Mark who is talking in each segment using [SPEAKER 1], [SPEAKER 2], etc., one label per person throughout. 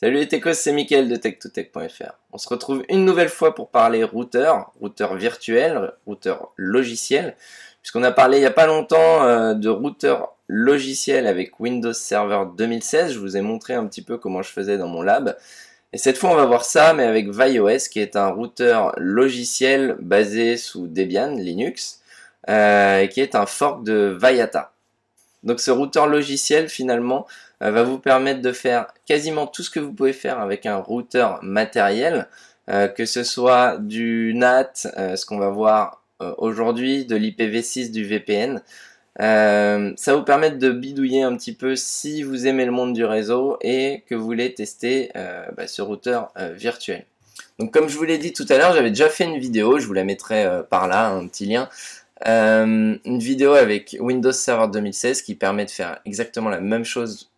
[SPEAKER 1] Salut les techos, c'est Mickaël de tech2tech.fr. On se retrouve une nouvelle fois pour parler routeur virtuel, routeur logiciel, puisqu'on a parlé il n'y a pas longtemps de routeur logiciel avec Windows Server 2016. Je vous ai montré un petit peu comment je faisais dans mon lab. Et cette fois, on va voir ça, mais avec ViOS, qui est un routeur logiciel basé sous Debian, Linux, qui est un fork de Vayata. Donc ce routeur logiciel, finalement, va vous permettre de faire quasiment tout ce que vous pouvez faire avec un routeur matériel, que ce soit du NAT, ce qu'on va voir aujourd'hui, de l'IPv6, du VPN. Ça va vous permettre de bidouiller un petit peu si vous aimez le monde du réseau et que vous voulez tester ce routeur virtuel. Donc comme je vous l'ai dit tout à l'heure, j'avais déjà fait une vidéo, je vous la mettrai par là, un petit lien. Une vidéo avec Windows Server 2016 qui permet de faire exactement la même chose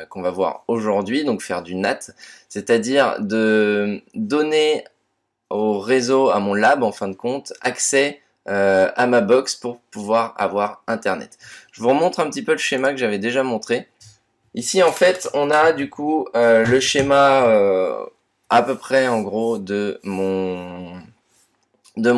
[SPEAKER 1] qu'on va voir aujourd'hui, donc faire du NAT, c'est-à-dire de donner au réseau, à mon lab en fin de compte, accès à ma box pour pouvoir avoir internet. Je vous remontre un petit peu le schéma que j'avais déjà montré. Ici en fait on a du coup le schéma à peu près en gros de mon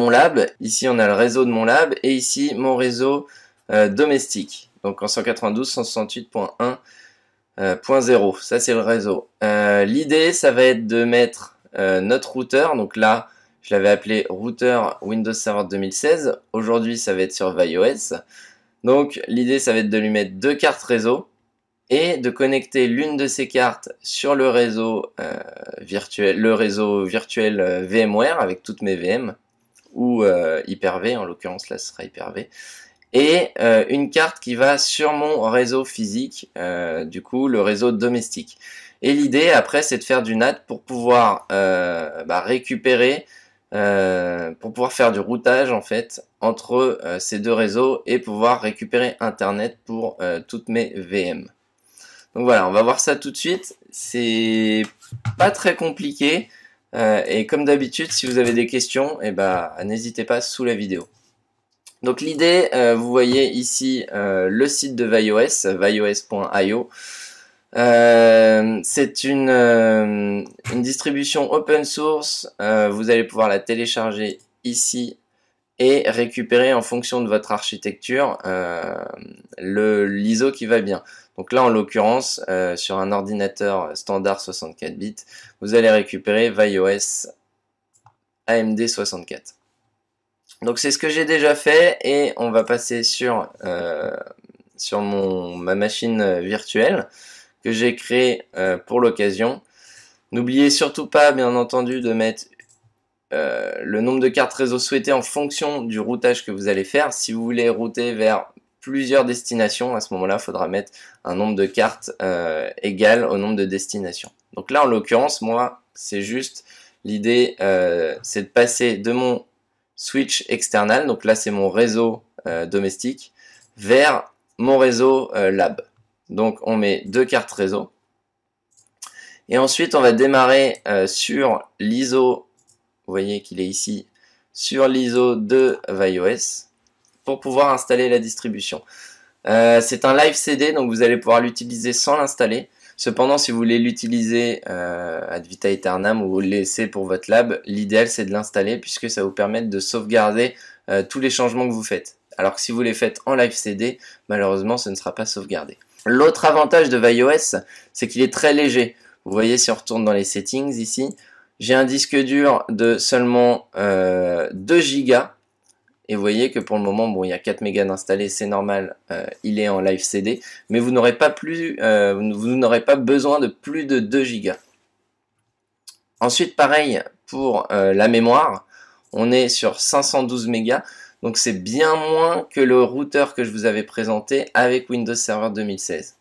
[SPEAKER 1] lab. Ici on a le réseau de mon lab et ici mon réseau domestique. Donc en 192.168.1.0, ça c'est le réseau. L'idée ça va être de mettre notre routeur, donc là je l'avais appelé routeur Windows Server 2016, aujourd'hui ça va être sur ViOS. Donc l'idée ça va être de lui mettre deux cartes réseau et de connecter l'une de ces cartes sur le réseau virtuel, VMware avec toutes mes VM, ou Hyper-V, en l'occurrence là ce sera Hyper-V, et une carte qui va sur mon réseau physique, du coup le réseau domestique. Et l'idée après c'est de faire du NAT pour pouvoir récupérer, pour pouvoir faire du routage en fait entre ces deux réseaux et pouvoir récupérer internet pour toutes mes VM. Donc voilà, on va voir ça tout de suite, c'est pas très compliqué. Et comme d'habitude, si vous avez des questions, n'hésitez pas sous la vidéo. Donc l'idée, vous voyez ici le site de ViOS, vios.io. C'est une distribution open source, vous allez pouvoir la télécharger ici et récupérer en fonction de votre architecture l'ISO qui va bien. Donc là en l'occurrence sur un ordinateur standard 64 bits, vous allez récupérer ViOS AMD 64. Donc c'est ce que j'ai déjà fait et on va passer sur ma machine virtuelle que j'ai créée pour l'occasion. N'oubliez surtout pas bien entendu de mettre le nombre de cartes réseau souhaité en fonction du routage que vous allez faire. Si vous voulez router vers plusieurs destinations, à ce moment-là, il faudra mettre un nombre de cartes égal au nombre de destinations. Donc là, en l'occurrence, moi, c'est juste l'idée, c'est de passer de mon switch external, donc là, c'est mon réseau domestique, vers mon réseau lab. Donc, on met deux cartes réseau. Et ensuite, on va démarrer sur l'ISO. Vous voyez qu'il est ici sur l'ISO de ViOS pour pouvoir installer la distribution. C'est un live CD, donc vous allez pouvoir l'utiliser sans l'installer. Cependant, si vous voulez l'utiliser ad vitam aeternam ou le laisser pour votre lab, l'idéal c'est de l'installer puisque ça vous permet de sauvegarder tous les changements que vous faites. Alors que si vous les faites en live CD, malheureusement ce ne sera pas sauvegardé. L'autre avantage de ViOS, c'est qu'il est très léger. Vous voyez, si on retourne dans les settings ici, j'ai un disque dur de seulement 2 Go. Et vous voyez que pour le moment, bon, il y a 4 mégas d'installé, c'est normal, il est en live CD, mais vous n'aurez pas besoin de plus de 2 Go. Ensuite, pareil pour la mémoire, on est sur 512 mégas, donc c'est bien moins que le routeur que je vous avais présenté avec Windows Server 2016.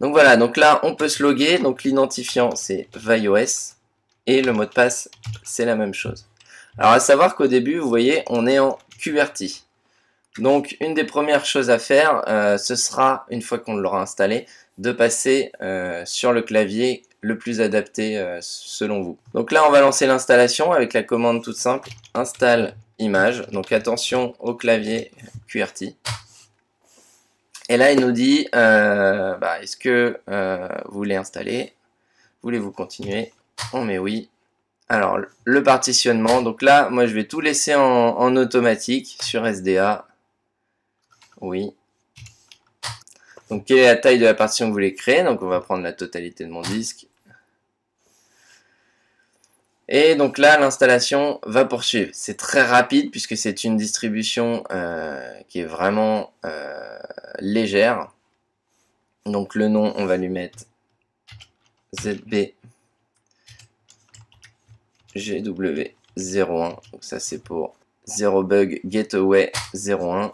[SPEAKER 1] Donc voilà, donc là on peut se loguer, donc l'identifiant c'est ViOS et le mot de passe c'est la même chose. Alors à savoir qu'au début, vous voyez, on est en QWERTY. Donc une des premières choses à faire, ce sera, une fois qu'on l'aura installé, de passer sur le clavier le plus adapté selon vous. Donc là on va lancer l'installation avec la commande toute simple, installe image. Donc attention au clavier QWERTY. Et là il nous dit, est-ce que vous voulez installer ? voulez-vous continuer? On met oui. Alors, le partitionnement, donc là, moi je vais tout laisser en automatique sur SDA. Oui. Donc, quelle est la taille de la partition que vous voulez créer? Donc, on va prendre la totalité de mon disque. Et donc là, l'installation va poursuivre. C'est très rapide puisque c'est une distribution qui est vraiment légère. Donc le nom, on va lui mettre ZB GW01. Donc ça c'est pour Zero Bug Gateway 01.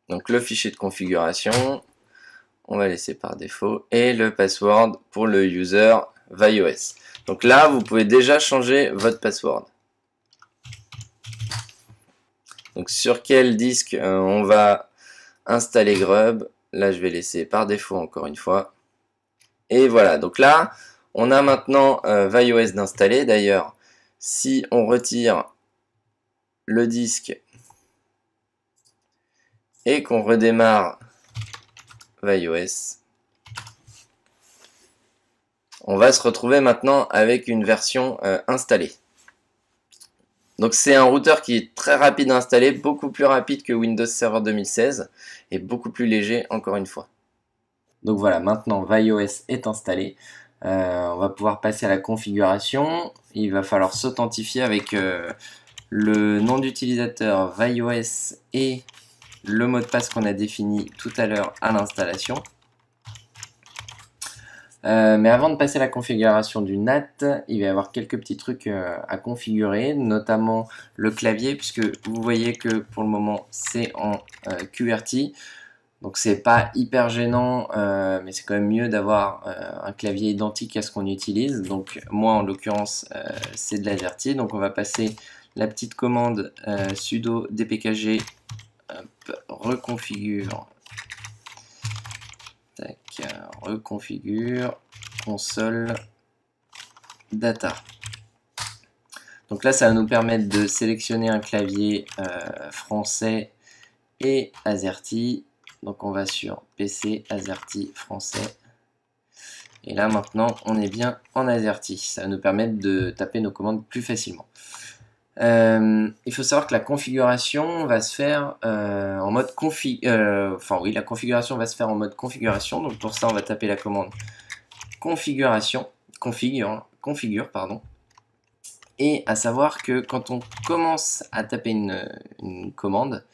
[SPEAKER 1] Donc le fichier de configuration, on va laisser par défaut. Et le password pour le user ViOS. Donc là, vous pouvez déjà changer votre password. Donc sur quel disque on va installer Grub? Là, je vais laisser par défaut encore une fois. Et voilà, donc là, on a maintenant ViOS d'installer. D'ailleurs, si on retire le disque et qu'on redémarre ViOS, on va se retrouver maintenant avec une version installée. Donc c'est un routeur qui est très rapide à installer, beaucoup plus rapide que Windows Server 2016 et beaucoup plus léger encore une fois. Donc voilà, maintenant ViOS est installé. On va pouvoir passer à la configuration. Il va falloir s'authentifier avec le nom d'utilisateur ViOS et le mot de passe qu'on a défini tout à l'heure à l'installation. Mais avant de passer à la configuration du NAT, il va y avoir quelques petits trucs à configurer, notamment le clavier, puisque vous voyez que pour le moment c'est en QWERTY, donc c'est pas hyper gênant, mais c'est quand même mieux d'avoir un clavier identique à ce qu'on utilise. Donc moi en l'occurrence c'est de l'AZERTY, donc on va passer la petite commande sudo dpkg reconfigure. Tac, reconfigure console data. Donc là, ça va nous permettre de sélectionner un clavier français et AZERTY. Donc on va sur PC, AZERTY, français. Et là maintenant, on est bien en AZERTY. Ça va nous permettre de taper nos commandes plus facilement. Il faut savoir que la configuration va se faire en mode la configuration va se faire en mode configuration. Donc pour ça, on va taper la commande configuration, configure, pardon. Et à savoir que quand on commence à taper une commande,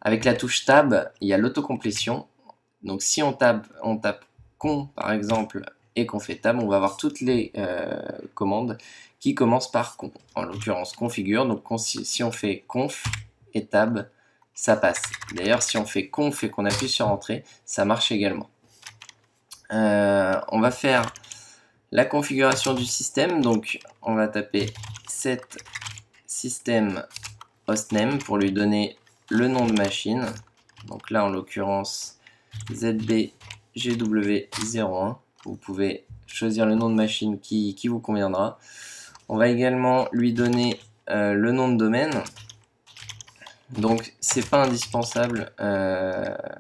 [SPEAKER 1] avec la touche tab, il y a l'autocomplétion. Donc si on tape con par exemple et qu'on fait tab, on va avoir toutes les commandes qui commencent par con, en l'occurrence configure. Donc si on fait conf et tab, ça passe. D'ailleurs, si on fait conf et qu'on appuie sur entrée, ça marche également. On va faire la configuration du système. Donc on va taper set system hostname pour lui donner le nom de machine. Donc là en l'occurrence ZBGW01. Vous pouvez choisir le nom de machine qui vous conviendra. On va également lui donner le nom de domaine. Donc c'est pas indispensable,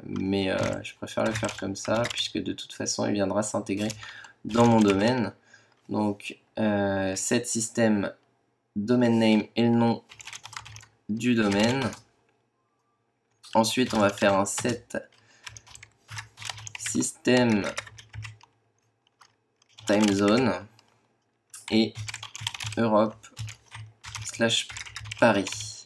[SPEAKER 1] mais je préfère le faire comme ça, puisque de toute façon il viendra s'intégrer dans mon domaine. Donc set system domain name et le nom du domaine. Ensuite on va faire un set system time zone et Europe / Paris.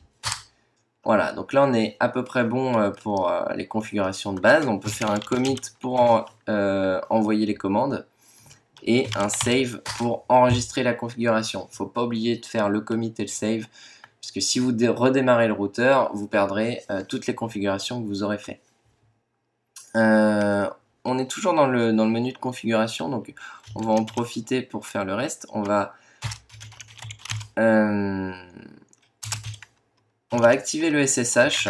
[SPEAKER 1] Voilà, donc là on est à peu près bon pour les configurations de base. On peut faire un commit pour envoyer les commandes et un save pour enregistrer la configuration. Il ne faut pas oublier de faire le commit et le save, parce que si vous redémarrez le routeur, vous perdrez toutes les configurations que vous aurez fait. On est toujours dans le menu de configuration, donc on va en profiter pour faire le reste. On va activer le SSH.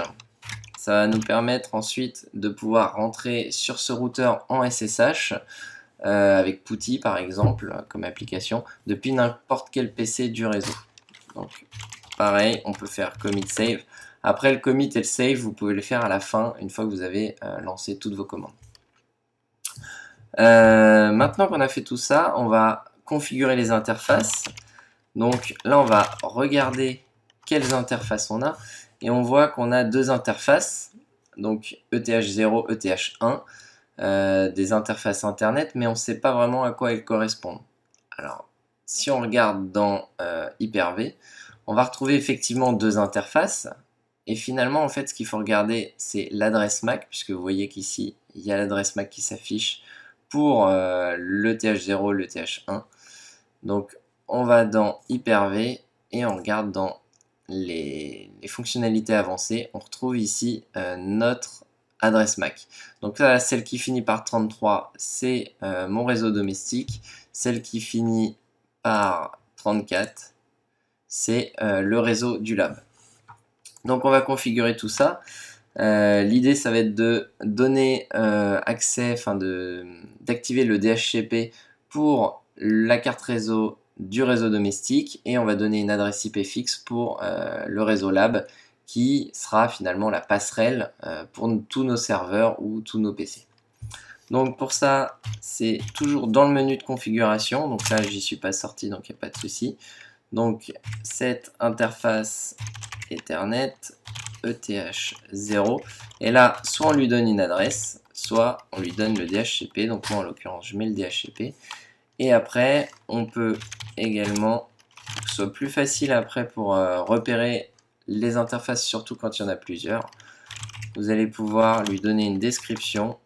[SPEAKER 1] Ça va nous permettre ensuite de pouvoir rentrer sur ce routeur en SSH avec PuTTY par exemple comme application depuis n'importe quel PC du réseau. Donc pareil, on peut faire commit save. Après le commit et le save, vous pouvez le faire à la fin une fois que vous avez lancé toutes vos commandes. Maintenant qu'on a fait tout ça, on va configurer les interfaces. Donc là, on va regarder quelles interfaces on a. Et on voit qu'on a deux interfaces, donc ETH0, ETH1, des interfaces Internet, mais on ne sait pas vraiment à quoi elles correspondent. Alors, si on regarde dans Hyper-V, on va retrouver effectivement deux interfaces. Et finalement, en fait, ce qu'il faut regarder, c'est l'adresse MAC, puisque vous voyez qu'ici, il y a l'adresse MAC qui s'affiche pour l'ETH0, l'ETH1. Donc, on va dans Hyper-V et on regarde dans les fonctionnalités avancées. On retrouve ici notre adresse MAC. Donc là, celle qui finit par 33, c'est mon réseau domestique. Celle qui finit par 34, c'est le réseau du lab. Donc on va configurer tout ça. L'idée, ça va être de donner accès, d'activer le DHCP pour la carte réseau du réseau domestique et on va donner une adresse IP fixe pour le réseau lab qui sera finalement la passerelle pour tous nos serveurs ou tous nos PC. Donc pour ça, c'est toujours dans le menu de configuration. Donc là, j'y suis pas sorti, donc il n'y a pas de souci. Donc cette interface Ethernet ETH0 et là, soit on lui donne une adresse, soit on lui donne le DHCP. Donc moi, en l'occurrence, je mets le DHCP. Et après, on peut également, pour que ce soit plus facile après pour repérer les interfaces, surtout quand il y en a plusieurs, vous allez pouvoir lui donner une description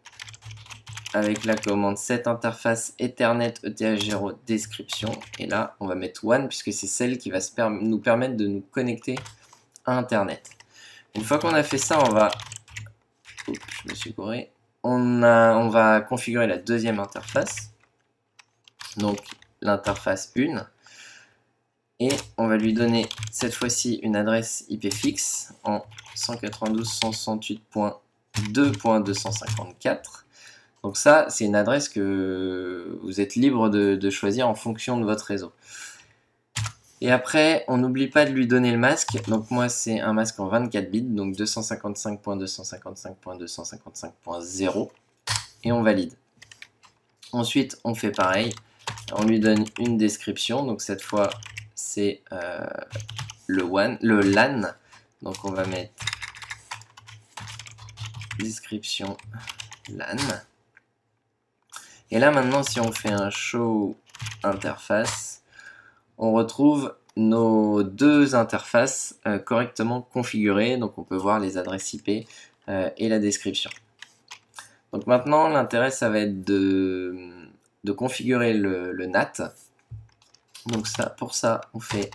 [SPEAKER 1] avec la commande set interface Ethernet ETH0 description. Et là, on va mettre one puisque c'est celle qui va nous permettre de nous connecter à Internet. Une fois qu'on a fait ça, on va... Oups, je me suis gouré. On va configurer la deuxième interface. Donc l'interface 1. Et on va lui donner cette fois-ci une adresse IP fixe en 192.168.2.254. Donc ça, c'est une adresse que vous êtes libre de choisir en fonction de votre réseau. Et après, on n'oublie pas de lui donner le masque. Donc moi, c'est un masque en 24 bits, donc 255.255.255.0. Et on valide. Ensuite, on fait pareil. On lui donne une description. Donc cette fois, c'est le LAN. Donc on va mettre description LAN. Et là maintenant, si on fait un show interface, on retrouve nos deux interfaces correctement configurées. Donc on peut voir les adresses IP et la description. Donc maintenant, l'intérêt, ça va être de configurer le NAT. Donc ça, pour ça, on fait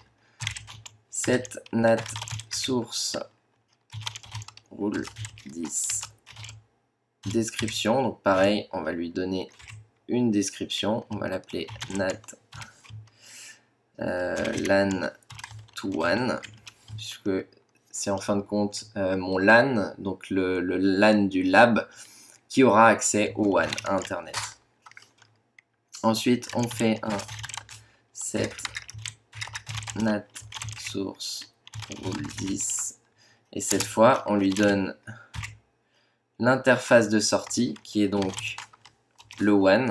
[SPEAKER 1] set NAT source rule 10 description. Donc pareil, on va lui donner une description. On va l'appeler NAT LAN to one, puisque c'est en fin de compte mon LAN, donc le LAN du lab, qui aura accès au WAN, à Internet. Ensuite, on fait un set NAT source rule 10 et cette fois, on lui donne l'interface de sortie qui est donc le WAN,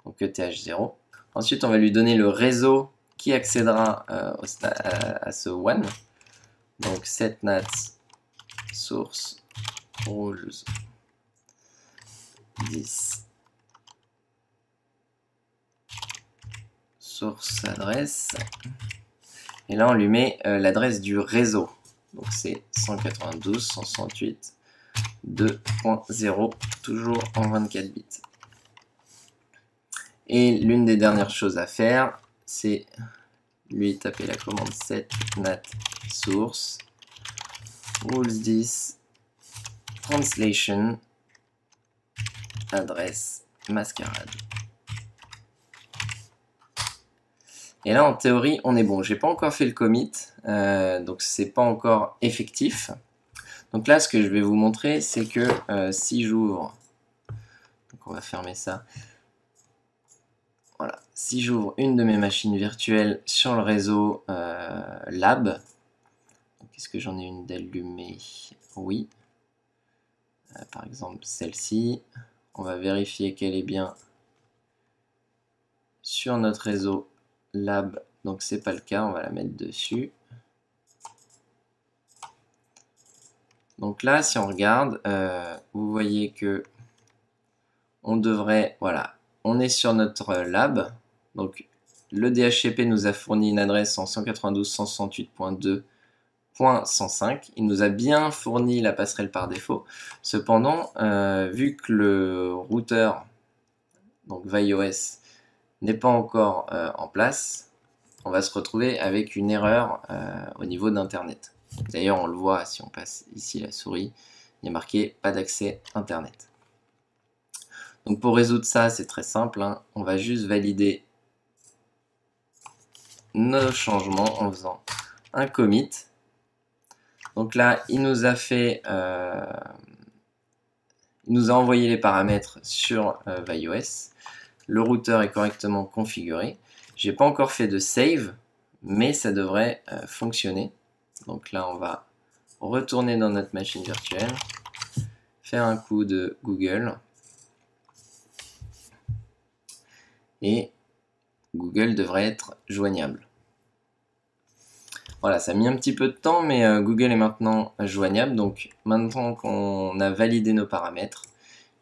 [SPEAKER 1] donc ETH0. Ensuite, on va lui donner le réseau qui accédera à ce WAN. Donc set NAT source rules 10 source adresse. Et là, on lui met l'adresse du réseau. Donc c'est 192.168.2.0, toujours en 24 bits. Et l'une des dernières choses à faire, c'est lui taper la commande set NAT source rules 10 translation adresse mascarade. Et là, en théorie, on est bon. J'ai pas encore fait le commit, donc c'est pas encore effectif. Donc là, ce que je vais vous montrer, c'est que si j'ouvre, donc on va fermer ça. Voilà, si j'ouvre une de mes machines virtuelles sur le réseau lab, est-ce que j'en ai une d'allumée? Oui. Par exemple, celle-ci. On va vérifier qu'elle est bien sur notre réseau lab. Donc c'est pas le cas, on va la mettre dessus. Donc là, si on regarde, vous voyez que on devrait, voilà, on est sur notre lab. Donc le DHCP nous a fourni une adresse en 192.168.2.105. Il nous a bien fourni la passerelle par défaut. Cependant, vu que le routeur, donc ViOS, n'est pas encore en place, on va se retrouver avec une erreur au niveau d'Internet. D'ailleurs, on le voit si on passe ici la souris, il y a marqué pas d'accès Internet. Donc pour résoudre ça, c'est très simple, hein. On va juste valider nos changements en faisant un commit. Donc là, il nous a fait, il nous a envoyé les paramètres sur ViOS. Le routeur est correctement configuré. J'ai pas encore fait de save, mais ça devrait fonctionner. Donc là, on va retourner dans notre machine virtuelle, faire un coup de Google. Et Google devrait être joignable. Voilà, ça a mis un petit peu de temps, mais Google est maintenant joignable. Donc maintenant qu'on a validé nos paramètres,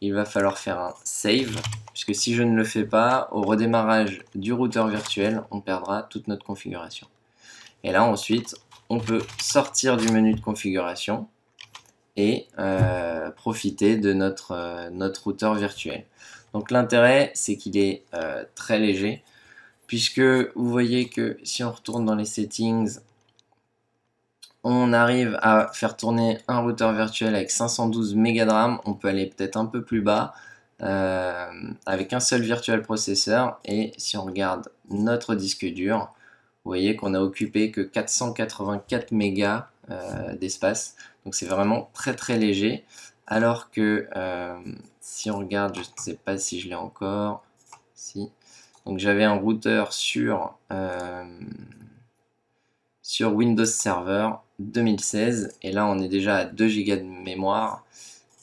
[SPEAKER 1] il va falloir faire un save, puisque si je ne le fais pas, au redémarrage du routeur virtuel, on perdra toute notre configuration. Et là ensuite, on peut sortir du menu de configuration et profiter de notre routeur virtuel. Donc l'intérêt, c'est qu'il est très léger, puisque vous voyez que si on retourne dans les settings, on arrive à faire tourner un routeur virtuel avec 512 mégas de RAM. On peut aller peut-être un peu plus bas avec un seul virtual processeur. Et si on regarde notre disque dur, vous voyez qu'on a occupé que 484 mégas d'espace. Donc c'est vraiment très très léger. Alors que si on regarde, je ne sais pas si je l'ai encore. Si. Donc j'avais un routeur sur Windows Server 2016 et là on est déjà à 2 Go de mémoire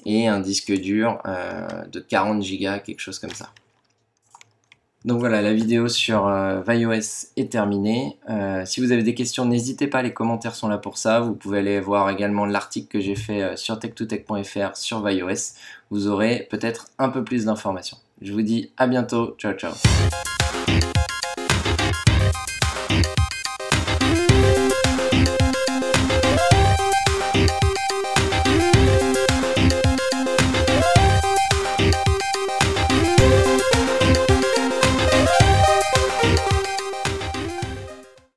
[SPEAKER 1] et un disque dur de 40 Go, quelque chose comme ça. Donc voilà, la vidéo sur ViOS est terminée. Si vous avez des questions, n'hésitez pas, les commentaires sont là pour ça. Vous pouvez aller voir également l'article que j'ai fait sur tech2tech.fr sur ViOS. Vous aurez peut-être un peu plus d'informations. Je vous dis à bientôt, ciao ciao.